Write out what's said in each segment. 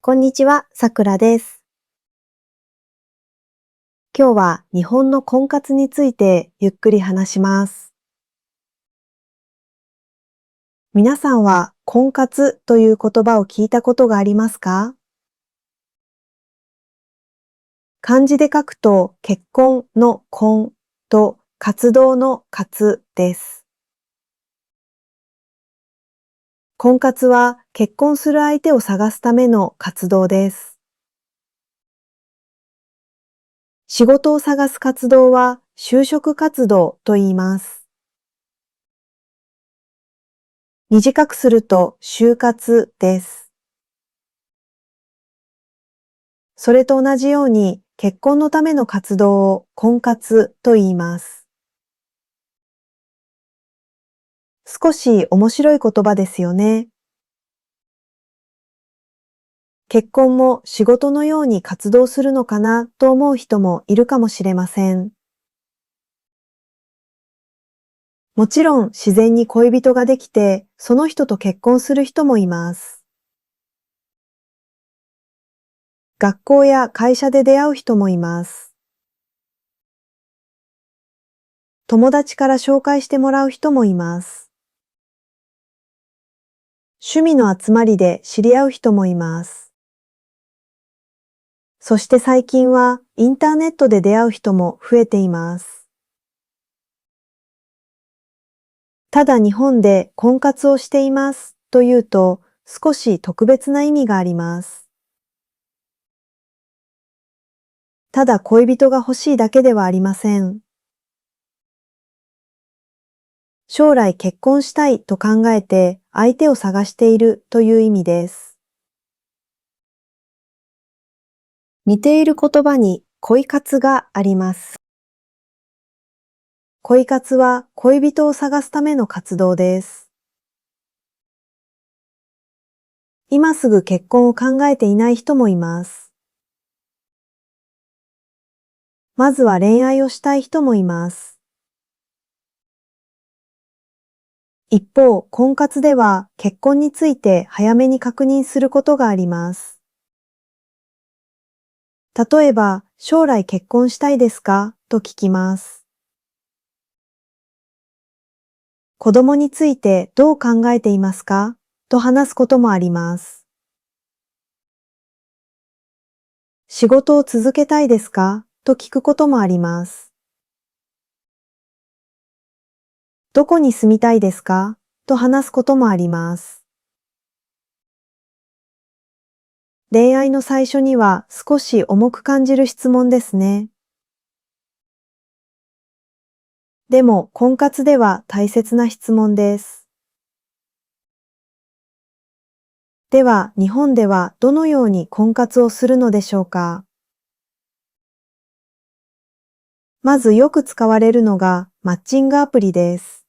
こんにちは、さくらです。今日は日本の婚活についてゆっくり話します。皆さんは婚活という言葉を聞いたことがありますか？漢字で書くと結婚の婚と活動の活です。婚活は結婚する相手を探すための活動です。仕事を探す活動は就職活動と言います。短くすると就活です。それと同じように結婚のための活動を婚活と言います。少し面白い言葉ですよね。結婚も仕事のように活動するのかなと思う人もいるかもしれません。もちろん自然に恋人ができて、その人と結婚する人もいます。学校や会社で出会う人もいます。友達から紹介してもらう人もいます。趣味の集まりで知り合う人もいます。そして最近はインターネットで出会う人も増えています。ただ日本で婚活をしていますというと少し特別な意味があります。ただ恋人が欲しいだけではありません。将来結婚したいと考えて相手を探しているという意味です。似ている言葉に恋活があります。恋活は恋人を探すための活動です。今すぐ結婚を考えていない人もいます。まずは恋愛をしたい人もいます。一方、婚活では結婚について早めに確認することがあります。例えば、将来結婚したいですかと聞きます。子供についてどう考えていますかと話すこともあります。仕事を続けたいですかと聞くこともあります。どこに住みたいですかと話すこともあります。恋愛の最初には少し重く感じる質問ですね。でも、婚活では大切な質問です。では、日本ではどのように婚活をするのでしょうか。まずよく使われるのがマッチングアプリです。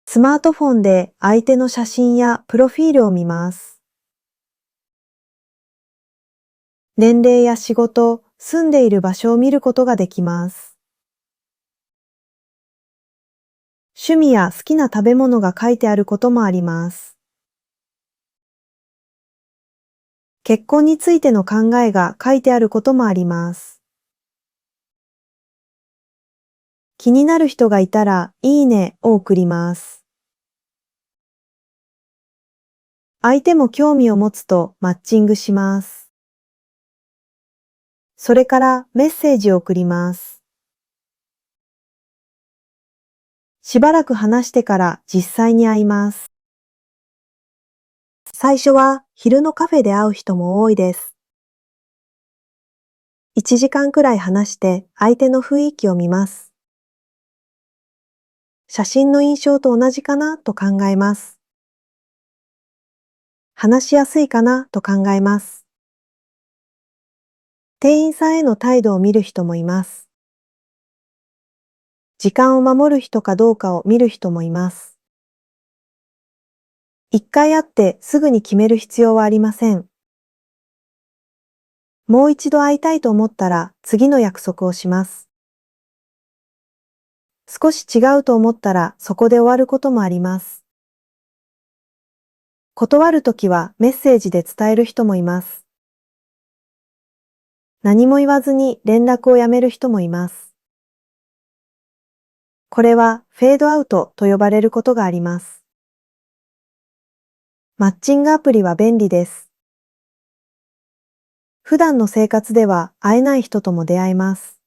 スマートフォンで相手の写真やプロフィールを見ます。年齢や仕事、住んでいる場所を見ることができます。趣味や好きな食べ物が書いてあることもあります。結婚についての考えが書いてあることもあります。気になる人がいたら、いいねを送ります。相手も興味を持つとマッチングします。それからメッセージを送ります。しばらく話してから実際に会います。最初は昼のカフェで会う人も多いです。1時間くらい話して相手の雰囲気を見ます。写真の印象と同じかなと考えます。話しやすいかなと考えます。店員さんへの態度を見る人もいます。時間を守る人かどうかを見る人もいます。一回会ってすぐに決める必要はありません。もう一度会いたいと思ったら次の約束をします。少し違うと思ったらそこで終わることもあります。断るときはメッセージで伝える人もいます。何も言わずに連絡をやめる人もいます。これはフェードアウトと呼ばれることがあります。マッチングアプリは便利です。普段の生活では会えない人とも出会えます。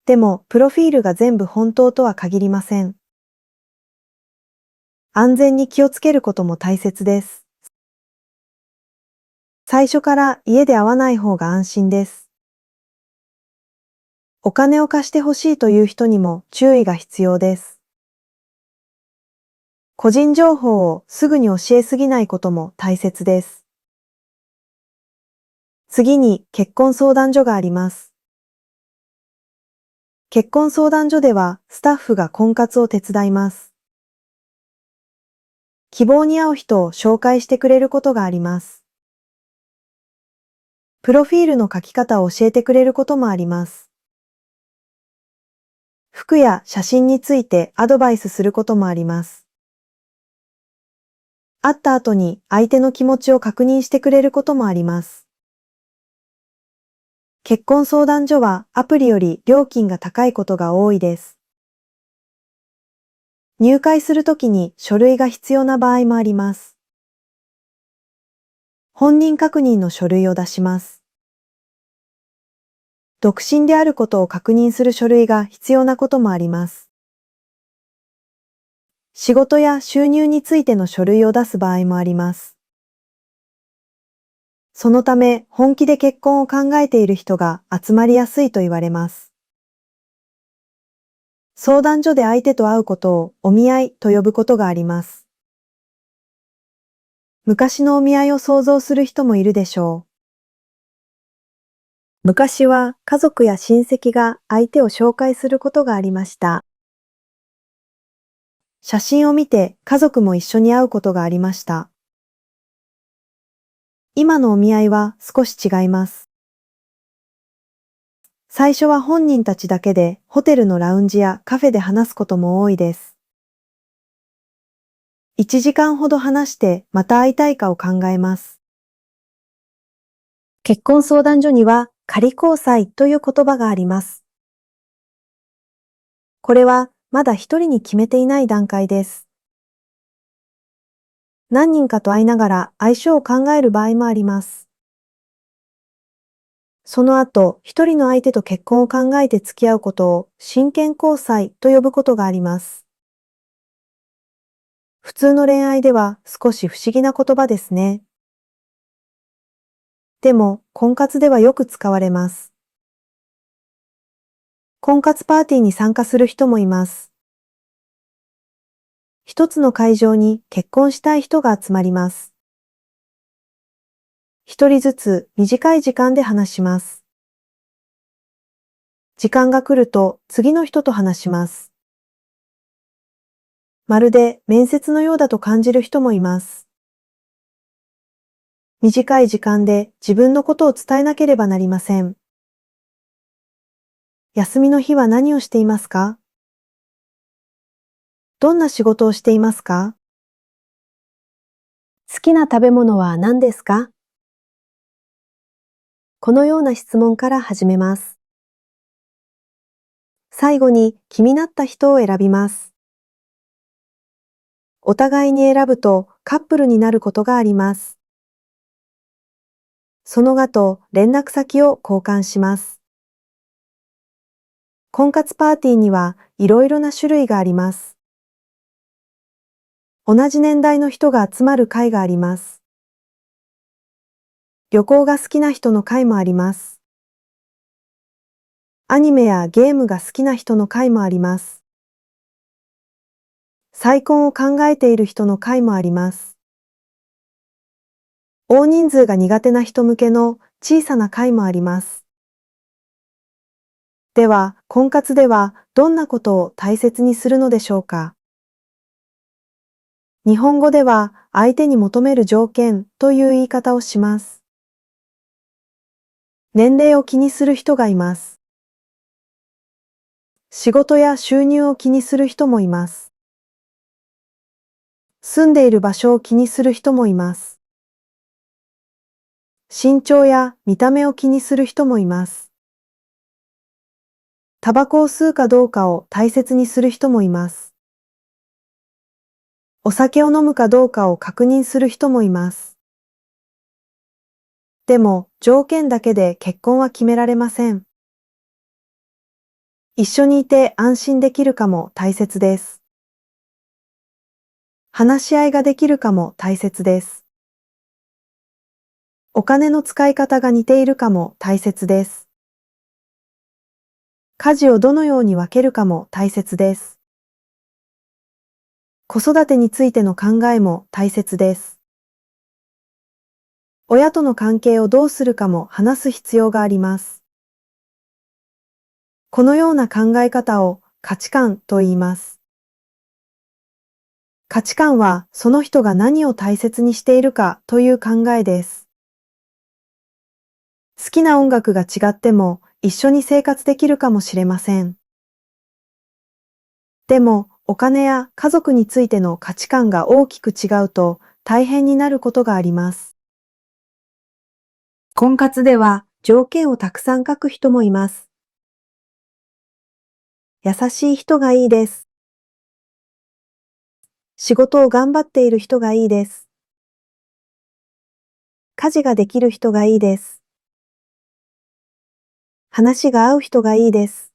でも、プロフィールが全部本当とは限りません。安全に気をつけることも大切です。最初から家で会わない方が安心です。お金を貸してほしいという人にも注意が必要です。個人情報をすぐに教えすぎないことも大切です。次に結婚相談所があります。結婚相談所ではスタッフが婚活を手伝います。希望に合う人を紹介してくれることがあります。プロフィールの書き方を教えてくれることもあります。服や写真についてアドバイスすることもあります。会った後に相手の気持ちを確認してくれることもあります。結婚相談所はアプリより料金が高いことが多いです。入会するときに書類が必要な場合もあります。本人確認の書類を出します。独身であることを確認する書類が必要なこともあります。仕事や収入についての書類を出す場合もあります。そのため、本気で結婚を考えている人が集まりやすいと言われます。相談所で相手と会うことをお見合いと呼ぶことがあります。昔のお見合いを想像する人もいるでしょう。昔は家族や親戚が相手を紹介することがありました。写真を見て家族も一緒に会うことがありました。今のお見合いは少し違います。最初は本人たちだけでホテルのラウンジやカフェで話すことも多いです。1時間ほど話してまた会いたいかを考えます。結婚相談所には仮交際という言葉があります。これはまだ一人に決めていない段階です。何人かと会いながら相性を考える場合もあります。その後、一人の相手と結婚を考えて付き合うことを真剣交際と呼ぶことがあります。普通の恋愛では少し不思議な言葉ですね。でも、婚活ではよく使われます。婚活パーティーに参加する人もいます。一つの会場に結婚したい人が集まります。一人ずつ短い時間で話します。時間が来ると次の人と話します。まるで面接のようだと感じる人もいます。短い時間で自分のことを伝えなければなりません。休みの日は何をしていますか？どんな仕事をしていますか？好きな食べ物は何ですか？このような質問から始めます。最後に気になった人を選びます。お互いに選ぶとカップルになることがあります。その後、連絡先を交換します。婚活パーティーにはいろいろな種類があります。同じ年代の人が集まる会があります。旅行が好きな人の会もあります。アニメやゲームが好きな人の会もあります。再婚を考えている人の会もあります。大人数が苦手な人向けの小さな会もあります。では、婚活ではどんなことを大切にするのでしょうか？日本語では相手に求める条件という言い方をします。年齢を気にする人がいます。仕事や収入を気にする人もいます。住んでいる場所を気にする人もいます。身長や見た目を気にする人もいます。タバコを吸うかどうかを大切にする人もいます。お酒を飲むかどうかを確認する人もいます。でも、条件だけで結婚は決められません。一緒にいて安心できるかも大切です。話し合いができるかも大切です。お金の使い方が似ているかも大切です。家事をどのように分けるかも大切です。子育てについての考えも大切です。親との関係をどうするかも話す必要があります。このような考え方を価値観と言います。価値観はその人が何を大切にしているかという考えです。好きな音楽が違っても一緒に生活できるかもしれません。でも、お金や家族についての価値観が大きく違うと大変になることがあります。婚活では条件をたくさん書く人もいます。優しい人がいいです。仕事を頑張っている人がいいです。家事ができる人がいいです。話が合う人がいいです。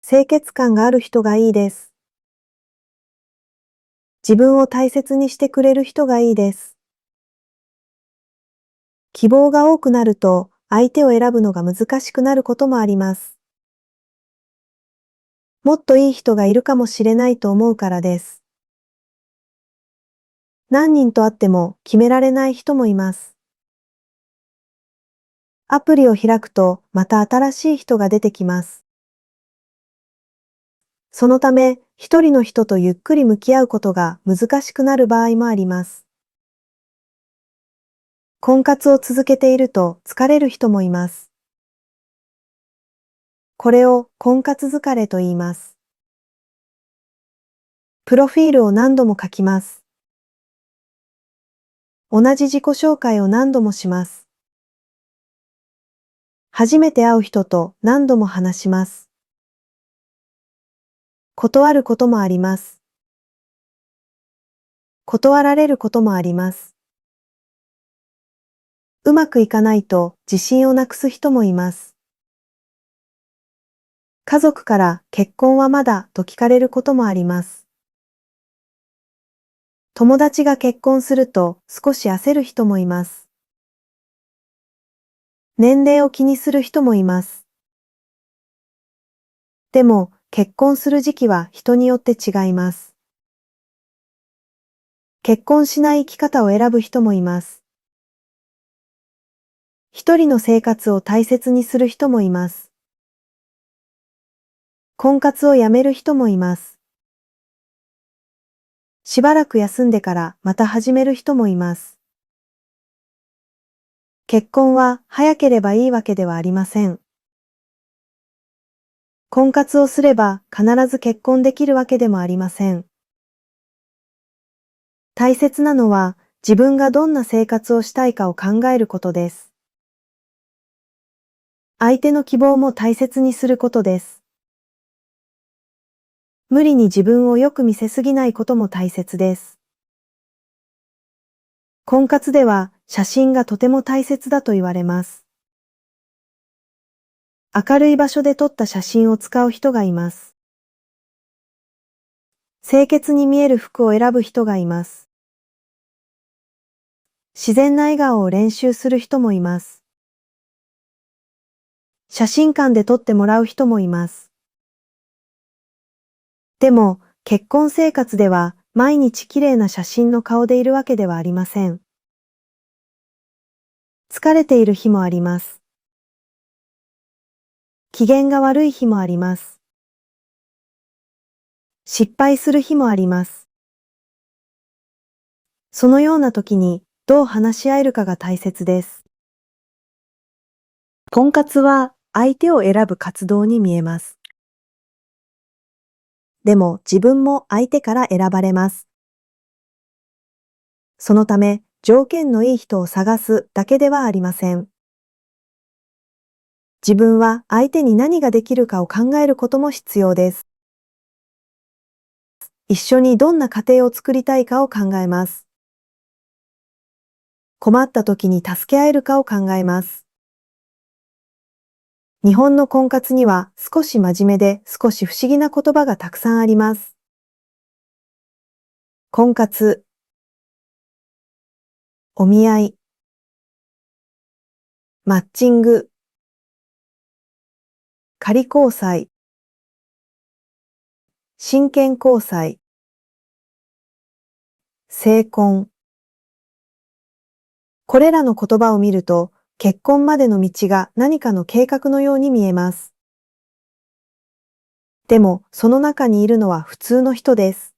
清潔感がある人がいいです。自分を大切にしてくれる人がいいです。希望が多くなると相手を選ぶのが難しくなることもあります。もっといい人がいるかもしれないと思うからです。何人と会っても決められない人もいます。アプリを開くとまた新しい人が出てきます。そのため、一人の人とゆっくり向き合うことが難しくなる場合もあります。婚活を続けていると疲れる人もいます。これを婚活疲れと言います。プロフィールを何度も書きます。同じ自己紹介を何度もします。初めて会う人と何度も話します。断ることもあります。断られることもあります。うまくいかないと自信をなくす人もいます。家族から結婚はまだと聞かれることもあります。友達が結婚すると少し焦る人もいます。年齢を気にする人もいます。でも、結婚する時期は人によって違います。結婚しない生き方を選ぶ人もいます。一人の生活を大切にする人もいます。婚活をやめる人もいます。しばらく休んでからまた始める人もいます。結婚は早ければいいわけではありません。婚活をすれば必ず結婚できるわけでもありません。大切なのは自分がどんな生活をしたいかを考えることです。相手の希望も大切にすることです。無理に自分をよく見せすぎないことも大切です。婚活では写真がとても大切だと言われます。明るい場所で撮った写真を使う人がいます。清潔に見える服を選ぶ人がいます。自然な笑顔を練習する人もいます。写真館で撮ってもらう人もいます。でも、結婚生活では毎日綺麗な写真の顔でいるわけではありません。疲れている日もあります。機嫌が悪い日もあります。失敗する日もあります。そのような時にどう話し合えるかが大切です。婚活は相手を選ぶ活動に見えます。でも自分も相手から選ばれます。そのため、条件のいい人を探すだけではありません。自分は相手に何ができるかを考えることも必要です。一緒にどんな家庭を作りたいかを考えます。困った時に助け合えるかを考えます。日本の婚活には少し真面目で少し不思議な言葉がたくさんあります。婚活、お見合い、マッチング、仮交際、真剣交際、成婚。これらの言葉を見ると、結婚までの道が何かの計画のように見えます。でも、その中にいるのは普通の人です。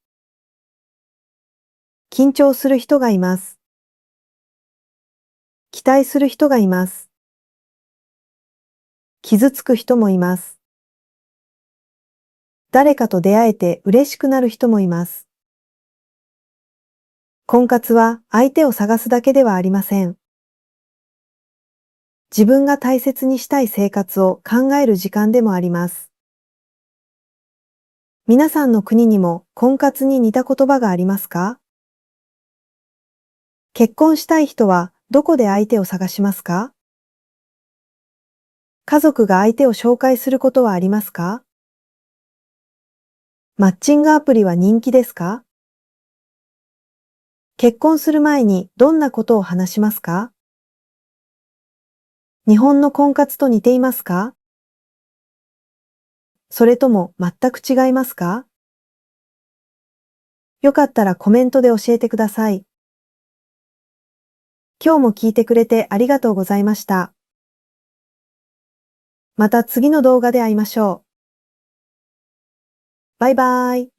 緊張する人がいます。期待する人がいます。傷つく人もいます。誰かと出会えて嬉しくなる人もいます。婚活は相手を探すだけではありません。自分が大切にしたい生活を考える時間でもあります。皆さんの国にも婚活に似た言葉がありますか？結婚したい人はどこで相手を探しますか？家族が相手を紹介することはありますか？マッチングアプリは人気ですか？結婚する前にどんなことを話しますか？日本の婚活と似ていますか？それとも全く違いますか？よかったらコメントで教えてください。今日も聞いてくれてありがとうございました。また次の動画で会いましょう。バイバーイ。